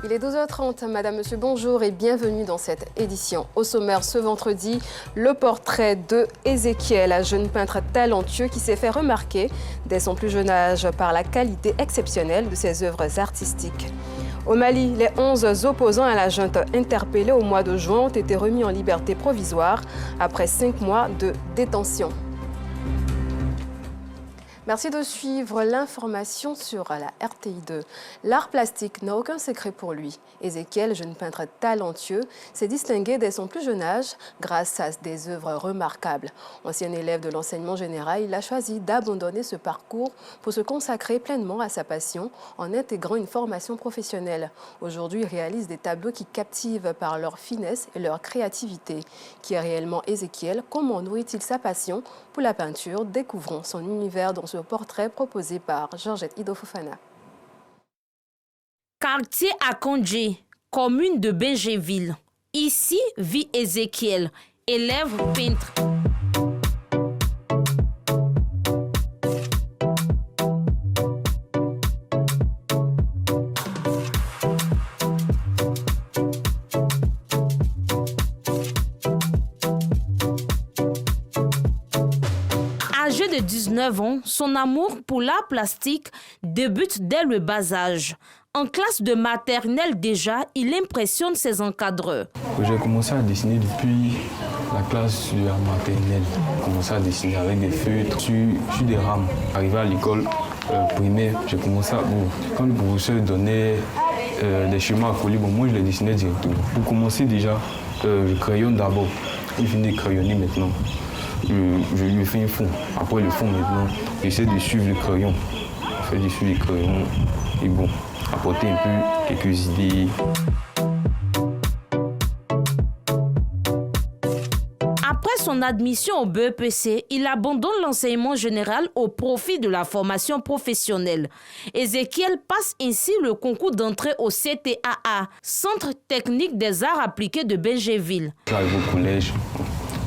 Il est 12h30. Madame, Monsieur, bonjour et bienvenue dans cette édition. Au sommaire ce vendredi, le portrait de Ézéchiel, un jeune peintre talentueux qui s'est fait remarquer dès son plus jeune âge par la qualité exceptionnelle de ses œuvres artistiques. Au Mali, les 11 opposants à la junte interpellés au mois de juin ont été remis en liberté provisoire après 5 mois de détention. Merci de suivre l'information sur la RTI2. L'art plastique n'a aucun secret pour lui. Ézéchiel, jeune peintre talentueux, s'est distingué dès son plus jeune âge grâce à des œuvres remarquables. Ancien élève de l'enseignement général, il a choisi d'abandonner ce parcours pour se consacrer pleinement à sa passion en intégrant une formation professionnelle. Aujourd'hui, il réalise des tableaux qui captivent par leur finesse et leur créativité. Qui est réellement Ézéchiel? Comment nourrit-il sa passion pour la peinture? Découvrons son univers dans ce portrait proposé par Georgette Ido-Fofana. Quartier à Kondje, commune de Benjéville. Ici vit Ézéchiel, élève peintre. Âgé de 19 ans, son amour pour l'art plastique débute dès le bas âge. En classe de maternelle déjà, il impressionne ses encadreurs. J'ai commencé à dessiner depuis la classe de la maternelle. J'ai commencé à dessiner avec des feutres sur des rames. Arrivé à l'école primaire, j'ai commencé à... quand le professeur donnait des schémas à coller, moi je les dessinais directement. Pour commencer déjà, je crayonne d'abord. Il finit de crayonner maintenant. Je lui fais un fond. Après le fond maintenant, j'essaie de suivre le crayon. Je fais de suivre le crayon et bon, apporter un peu quelques idées. Après son admission au BEPC, il abandonne l'enseignement général au profit de la formation professionnelle. Ézéchiel passe ainsi le concours d'entrée au CTAA, Centre technique des arts appliqués de Benjéville. J'arrive au collège,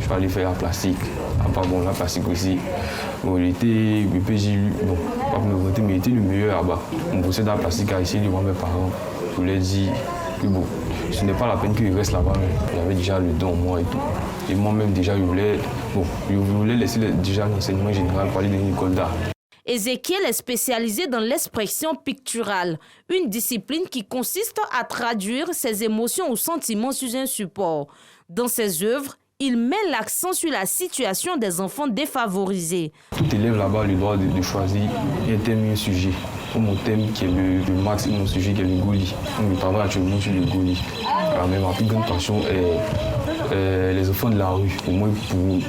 je vais aller faire la plastique. Après, bon, la plastique aussi. Bon, il était BPJ, bon, pas pour me voter, mais il était le meilleur là-bas. On bossait dans la plastique à essayer devant mes parents. Je leur ai dit que bon, ce n'est pas la peine qu'il reste là-bas, mais j'avais déjà le don en moi et tout. Et moi-même, déjà, je voulais laisser déjà l'enseignement général pour aller dans une école d'art. Ézéchiel est spécialisé dans l'expression picturale, une discipline qui consiste à traduire ses émotions ou sentiments sur un support. Dans ses œuvres, il met l'accent sur la situation des enfants défavorisés. Tout élève là-bas a le droit de choisir un thème et un sujet. Mon thème qui est le max et mon sujet qui est le Goli. Je travaille actuellement sur le Goli. Même ma plus grande passion est les enfants de la rue. Pour moi,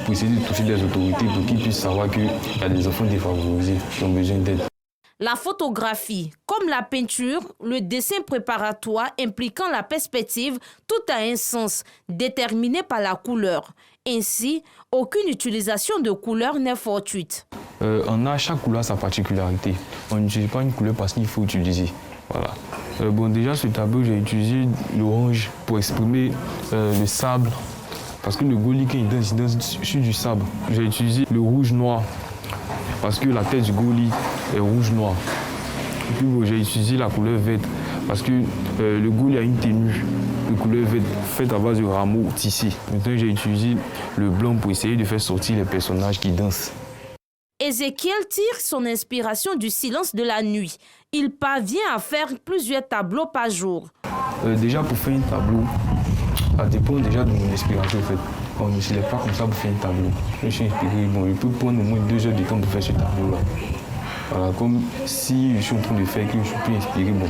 pour essayer de toucher les autorités, pour qu'ils puissent savoir qu'il y a des enfants défavorisés qui ont besoin d'aide. La photographie, comme la peinture, le dessin préparatoire impliquant la perspective, tout a un sens déterminé par la couleur. Ainsi, aucune utilisation de couleur n'est fortuite. Chaque couleur a sa particularité. On n'utilise pas une couleur parce qu'il faut utiliser. Voilà. Bon, déjà, ce tableau, j'ai utilisé l'orange pour exprimer le sable. Parce que le Goli, quand il danse sur du sable. J'ai utilisé le rouge-noir. Parce que la tête du Goli est rouge-noir. Et puis bon, j'ai utilisé la couleur verte parce que le Goli a une tenue de couleur verte faite à base de rameaux tissés. Maintenant, j'ai utilisé le blanc pour essayer de faire sortir les personnages qui dansent. Ézéchiel tire son inspiration du silence de la nuit. Il parvient à faire plusieurs tableaux par jour. Déjà, pour faire un tableau, ça dépend déjà de mon inspiration en fait. On ne se lève pas comme ça pour faire un tableau. Je suis inspiré, bon, je peux prendre au moins 2 heures de temps pour faire ce tableau-là. Voilà, comme si je suis en train de faire que je suis plus inspiré, bon,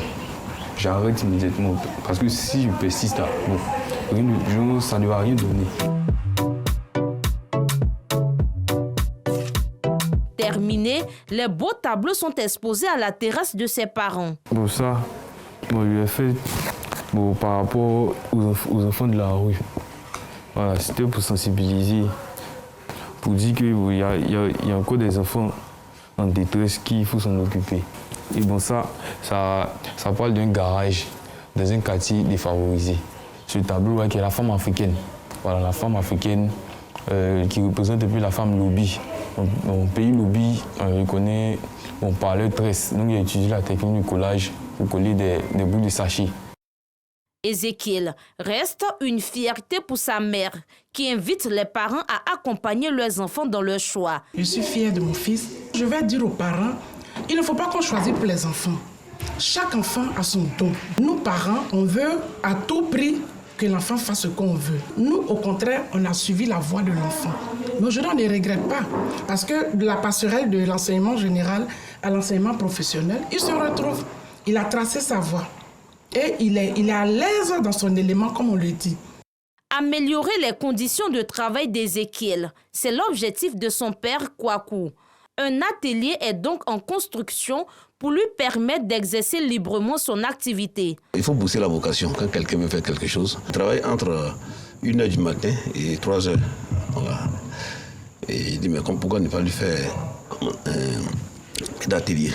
j'arrête immédiatement. Parce que si je persiste, bon, ça ne va rien donner. Terminé, les beaux tableaux sont exposés à la terrasse de ses parents. Bon, ça, bon, je l'ai fait bon, par rapport aux enfants de la rue. Voilà, c'était pour sensibiliser, pour dire qu'il y a encore des enfants en détresse qu'il faut s'en occuper. Et bon, ça parle d'un garage dans un quartier défavorisé. Ce tableau qui est la femme africaine. Voilà, la femme africaine qui représente un peu la femme lobby. Mon pays lobby, on parlait tresse. Donc, il a utilisé la technique du collage pour coller des bouts de sachet. Ézéchiel reste une fierté pour sa mère qui invite les parents à accompagner leurs enfants dans leur choix. Je suis fière de mon fils. Je vais dire aux parents, il ne faut pas qu'on choisisse pour les enfants. Chaque enfant a son don. Nous, parents, on veut à tout prix que l'enfant fasse ce qu'on veut. Nous, au contraire, on a suivi la voie de l'enfant. Mais aujourd'hui, on ne regrette pas. Parce que de la passerelle de l'enseignement général à l'enseignement professionnel, il se retrouve. Il a tracé sa voie. Et il est à l'aise dans son élément, comme on le dit. Améliorer les conditions de travail d'Ézéchiel, c'est l'objectif de son père Kwaku. Un atelier est donc en construction pour lui permettre d'exercer librement son activité. Il faut booster la vocation quand quelqu'un veut faire quelque chose. Je travaille entre 1h du matin et 3h. Voilà. Et il dit, mais pourquoi ne pas lui faire un atelier?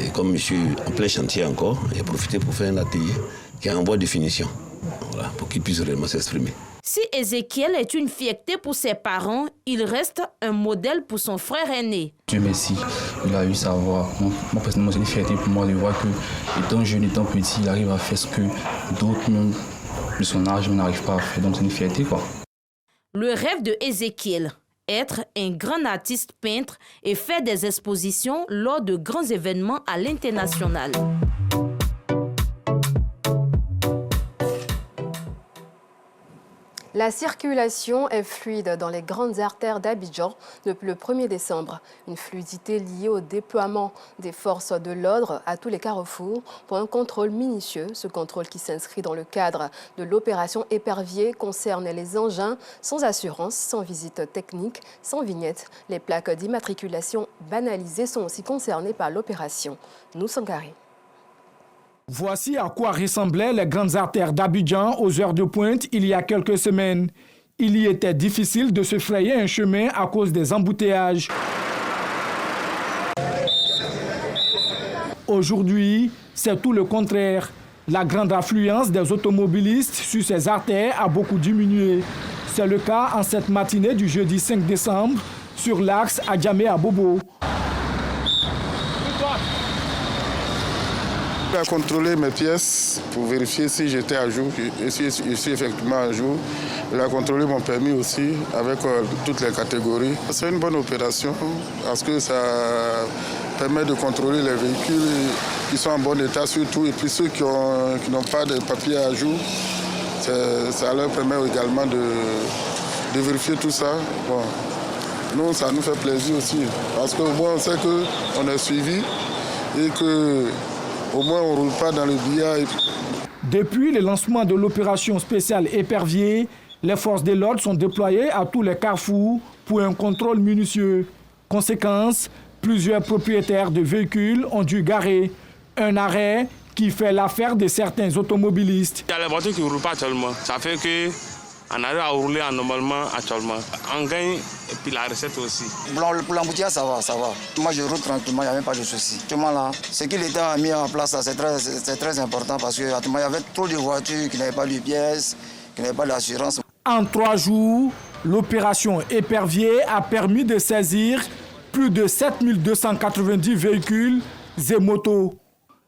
Et comme je suis en plein chantier encore, j'ai profité pour faire un atelier qui est en voie de finition, voilà, pour qu'il puisse réellement s'exprimer. Si Ézéchiel est une fierté pour ses parents, il reste un modèle pour son frère aîné. Dieu merci, il a eu sa voix. Moi personnellement, c'est une fierté pour moi de voir que, étant jeune, étant petit, il arrive à faire ce que d'autres de son âge n'arrivent pas à faire. Donc c'est une fierté, quoi. Le rêve de Ézéchiel, être un grand artiste peintre et faire des expositions lors de grands événements à l'international. La circulation est fluide dans les grandes artères d'Abidjan depuis le 1er décembre. Une fluidité liée au déploiement des forces de l'ordre à tous les carrefours pour un contrôle minutieux. Ce contrôle qui s'inscrit dans le cadre de l'opération Épervier concerne les engins sans assurance, sans visite technique, sans vignette. Les plaques d'immatriculation banalisées sont aussi concernées par l'opération. Nous Sankari. Voici à quoi ressemblaient les grandes artères d'Abidjan aux heures de pointe il y a quelques semaines. Il y était difficile de se frayer un chemin à cause des embouteillages. Aujourd'hui, c'est tout le contraire. La grande affluence des automobilistes sur ces artères a beaucoup diminué. C'est le cas en cette matinée du jeudi 5 décembre sur l'axe Adjamé-Abobo. Je vais contrôler mes pièces pour vérifier si j'étais à jour. Je suis effectivement à jour. Il a contrôlé mon permis aussi avec toutes les catégories. C'est une bonne opération parce que ça permet de contrôler les véhicules qui sont en bon état surtout et puis ceux qui n'ont pas de papiers à jour. Ça leur permet également de vérifier tout ça. Bon. Nous, ça nous fait plaisir aussi parce qu'au moins on sait qu'on est suivi et que au moins, on ne roule pas dans le billard. Depuis le lancement de l'opération spéciale Épervier, les forces de l'ordre sont déployées à tous les carrefours pour un contrôle minutieux. Conséquence, plusieurs propriétaires de véhicules ont dû garer. Un arrêt qui fait l'affaire de certains automobilistes. Il y a les voitures qui ne roulent pas actuellement. Ça fait qu'on arrive à rouler normalement actuellement. On gagne et puis la recette aussi. Pour l'embouteillage, ça va. Moi, je roule tranquillement, il n'y a même pas de souci. Là, ce qu'il a mis en place, c'est très important parce qu'il y avait trop de voitures qui n'avaient pas de pièces, qui n'avaient pas d'assurance. En 3 jours, l'opération Épervier a permis de saisir plus de 7290 véhicules et motos.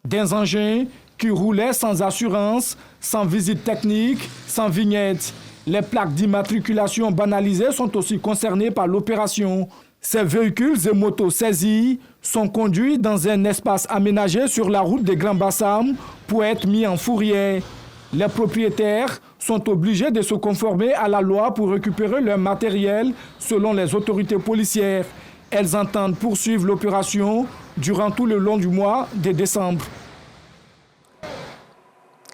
Des engins qui roulaient sans assurance, sans visite technique, sans vignette. Les plaques d'immatriculation banalisées sont aussi concernées par l'opération. Ces véhicules et motos saisis sont conduits dans un espace aménagé sur la route des Grands Bassam pour être mis en fourrière. Les propriétaires sont obligés de se conformer à la loi pour récupérer leur matériel selon les autorités policières. Elles entendent poursuivre l'opération durant tout le long du mois de décembre.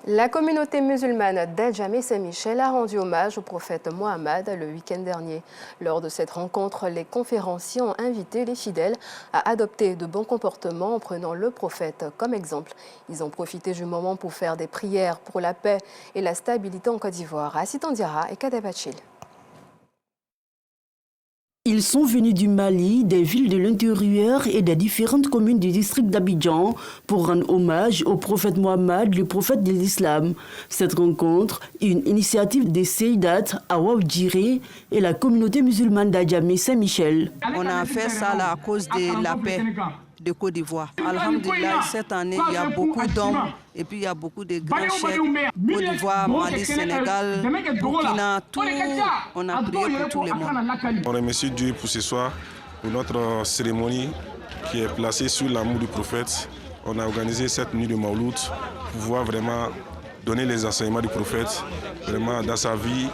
La communauté musulmane d'Adjamé-Saint-Michel a rendu hommage au prophète Mohammed le week-end dernier. Lors de cette rencontre, les conférenciers ont invité les fidèles à adopter de bons comportements en prenant le prophète comme exemple. Ils ont profité du moment pour faire des prières pour la paix et la stabilité en Côte d'Ivoire. Assitan Diarra et Kadebachil. Ils sont venus du Mali, des villes de l'intérieur et des différentes communes du district d'Abidjan pour rendre hommage au prophète Mohammed, le prophète de l'islam. Cette rencontre, une initiative des Seydat Awa Djiré et la communauté musulmane d'Adjamé Saint-Michel. On a fait ça là à cause de la paix. de Côte d'Ivoire. Alhamdulillah, cette année, il y a beaucoup d'hommes et puis il y a beaucoup de grands chefs. Côte d'Ivoire, Mali, Sénégal, Burkina, tout. On a prié pour tout le monde. On remercie Dieu pour ce soir, pour notre cérémonie qui est placée sur l'amour du prophète. On a organisé cette nuit de Mawloud pour pouvoir vraiment donner les enseignements du prophète, vraiment dans sa vie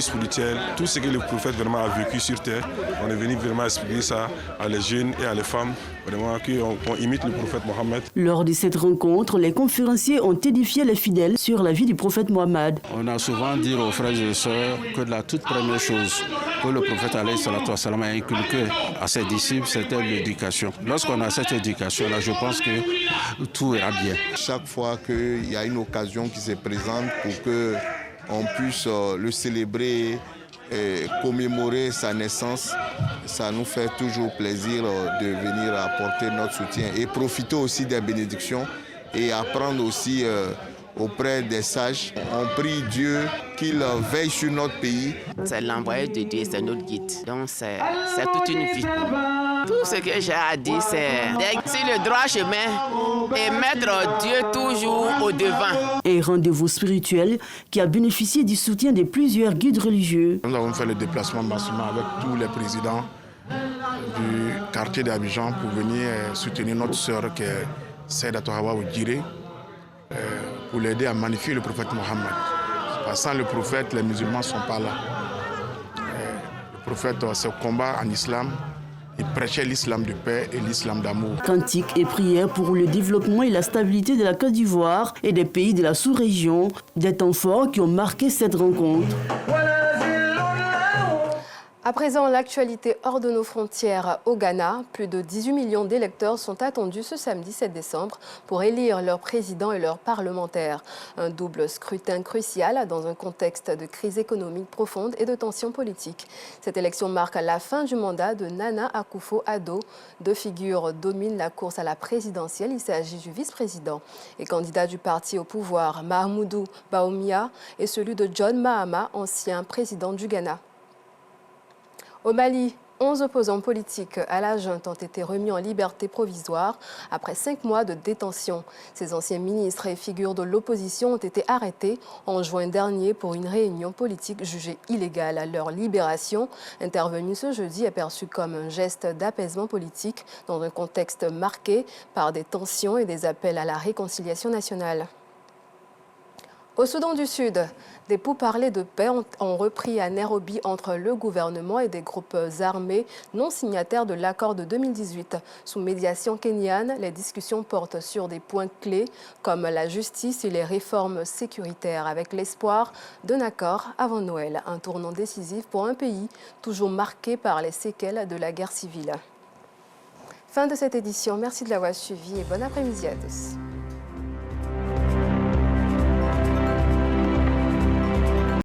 spirituelle, tout ce que le prophète vraiment a vécu sur terre. On est venu vraiment expliquer ça à les jeunes et à les femmes, vraiment qu'on imite le prophète Mohammed. Lors de cette rencontre, les conférenciers ont édifié les fidèles sur la vie du prophète Mohammed. On a souvent dit aux frères et sœurs que la toute première chose que le prophète a inculqué à ses disciples, c'était l'éducation. Lorsqu'on a cette éducation-là, je pense que tout ira bien. Chaque fois qu'il y a une occasion qui se présente pour que on puisse le célébrer et commémorer sa naissance, ça nous fait toujours plaisir de venir apporter notre soutien et profiter aussi des bénédictions et apprendre aussi auprès des sages. On prie Dieu qu'il veille sur notre pays. C'est l'envoyé de Dieu, c'est notre guide. Donc c'est toute une vie. Tout ce que j'ai à dire, c'est sur le droit chemin et mettre Dieu toujours au devant. Un rendez-vous spirituel qui a bénéficié du soutien de plusieurs guides religieux. Nous avons fait le déplacement massivement avec tous les présidents du quartier d'Abidjan pour venir soutenir notre sœur qui est Seydatou Hawa Oudjiré pour l'aider à magnifier le prophète Mohammed. Sans le prophète, les musulmans ne sont pas là. Le prophète, ce combat en islam, il prêchait l'islam de paix et l'islam d'amour. Cantiques et prières pour le développement et la stabilité de la Côte d'Ivoire et des pays de la sous-région, des temps forts qui ont marqué cette rencontre. À présent, l'actualité hors de nos frontières au Ghana. Plus de 18 millions d'électeurs sont attendus ce samedi 7 décembre pour élire leur président et leurs parlementaires. Un double scrutin crucial dans un contexte de crise économique profonde et de tensions politiques. Cette élection marque la fin du mandat de Nana Akufo-Addo. Deux figures dominent la course à la présidentielle. Il s'agit du vice-président et candidat du parti au pouvoir, Mahamoudou Bawumia, et celui de John Mahama, ancien président du Ghana. Au Mali, 11 opposants politiques à la junte ont été remis en liberté provisoire après 5 mois de détention. Ces anciens ministres et figures de l'opposition ont été arrêtés en juin dernier pour une réunion politique jugée illégale. Leur libération, intervenue ce jeudi, est perçue comme un geste d'apaisement politique dans un contexte marqué par des tensions et des appels à la réconciliation nationale. Au Soudan du Sud, des pourparlers de paix ont repris à Nairobi entre le gouvernement et des groupes armés non signataires de l'accord de 2018. Sous médiation kenyane, les discussions portent sur des points clés comme la justice et les réformes sécuritaires, avec l'espoir d'un accord avant Noël, un tournant décisif pour un pays toujours marqué par les séquelles de la guerre civile. Fin de cette édition, merci de l'avoir suivi et bon après-midi à tous.